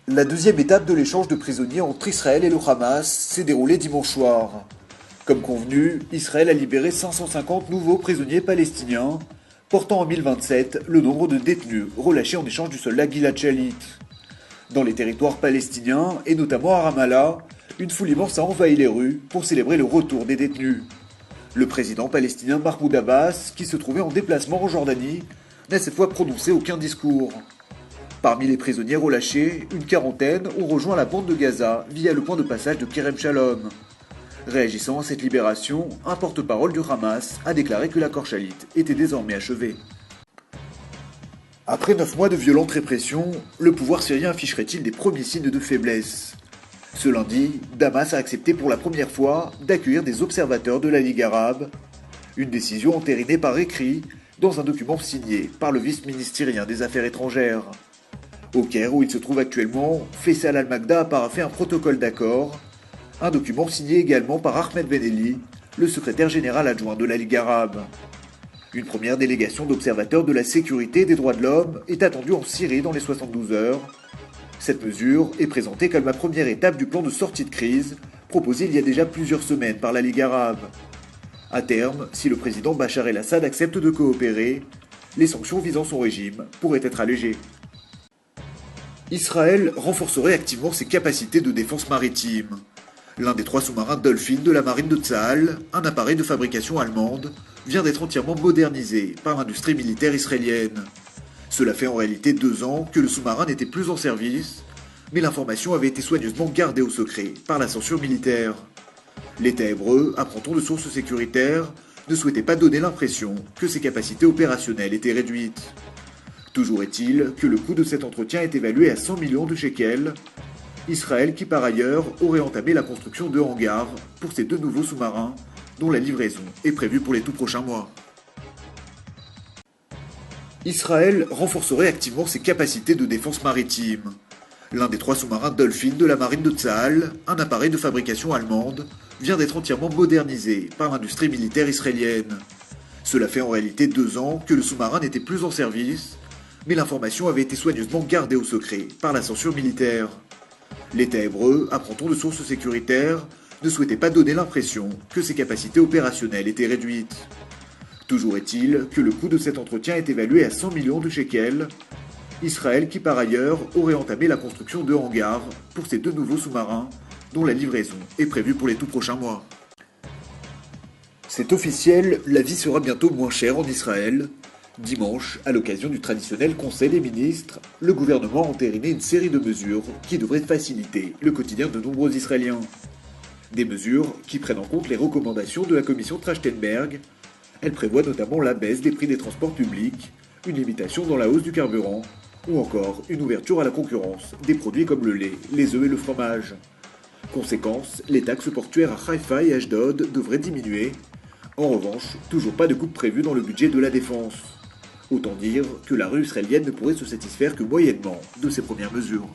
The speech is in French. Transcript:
La deuxième étape de l'échange de prisonniers entre Israël et le Hamas s'est déroulée dimanche soir. Comme convenu, Israël a libéré 550 nouveaux prisonniers palestiniens, portant en 1027 le nombre de détenus relâchés en échange du soldat Gilad Shalit. Dans les territoires palestiniens, et notamment à Ramallah, une foule immense a envahi les rues pour célébrer le retour des détenus. Le président palestinien Mahmoud Abbas, qui se trouvait en déplacement en Jordanie, n'a cette fois prononcé aucun discours. Parmi les prisonniers relâchés, une quarantaine ont rejoint la bande de Gaza via le point de passage de Kerem Shalom. Réagissant à cette libération, un porte-parole du Hamas a déclaré que l'accord Shalit était désormais achevé. Après 9 mois de violente répression, le pouvoir syrien afficherait-il des premiers signes de faiblesse? Ce lundi, Damas a accepté pour la première fois d'accueillir des observateurs de la Ligue arabe, une décision entérinée par écrit dans un document signé par le vice-ministre syrien des Affaires étrangères. Au Caire, où il se trouve actuellement, Faisal al-Magda a paraphé un protocole d'accord, un document signé également par Ahmed Ben Eli, le secrétaire général adjoint de la Ligue arabe. Une première délégation d'observateurs de la sécurité et des droits de l'homme est attendue en Syrie dans les 72 heures. Cette mesure est présentée comme la première étape du plan de sortie de crise proposé il y a déjà plusieurs semaines par la Ligue arabe. À terme, si le président Bachar el-Assad accepte de coopérer, les sanctions visant son régime pourraient être allégées. Israël renforcerait activement ses capacités de défense maritime. L'un des 3 sous-marins Dolphin de la marine de Tsahal, un appareil de fabrication allemande, vient d'être entièrement modernisé par l'industrie militaire israélienne. Cela fait en réalité 2 ans que le sous-marin n'était plus en service, mais l'information avait été soigneusement gardée au secret par la censure militaire. L'État hébreu, apprend-on de sources sécuritaires, ne souhaitait pas donner l'impression que ses capacités opérationnelles étaient réduites. Toujours est-il que le coût de cet entretien est évalué à 100 millions de shekels. Israël qui par ailleurs aurait entamé la construction de hangars pour ces 2 nouveaux sous-marins dont la livraison est prévue pour les tout prochains mois. Israël renforcerait activement ses capacités de défense maritime. L'un des 3 sous-marins Dolphin de la marine de Tsahal, un appareil de fabrication allemande, vient d'être entièrement modernisé par l'industrie militaire israélienne. Cela fait en réalité 2 ans que le sous-marin n'était plus en service, mais l'information avait été soigneusement gardée au secret par la censure militaire. L'État hébreu, apprend-on de sources sécuritaires, ne souhaitait pas donner l'impression que ses capacités opérationnelles étaient réduites. Toujours est-il que le coût de cet entretien est évalué à 100 millions de shekels. Israël qui par ailleurs aurait entamé la construction de hangars pour ces 2 nouveaux sous-marins dont la livraison est prévue pour les tout prochains mois. C'est officiel, la vie sera bientôt moins chère en Israël. Dimanche, à l'occasion du traditionnel Conseil des ministres, le gouvernement a entériné une série de mesures qui devraient faciliter le quotidien de nombreux Israéliens. Des mesures qui prennent en compte les recommandations de la commission Trachtenberg. Elles prévoient notamment la baisse des prix des transports publics, une limitation dans la hausse du carburant, ou encore une ouverture à la concurrence des produits comme le lait, les œufs et le fromage. Conséquence, les taxes portuaires à Haïfa et Ashdod devraient diminuer. En revanche, toujours pas de coupe prévue dans le budget de la défense. Autant dire que la rue israélienne ne pourrait se satisfaire que moyennement de ces premières mesures.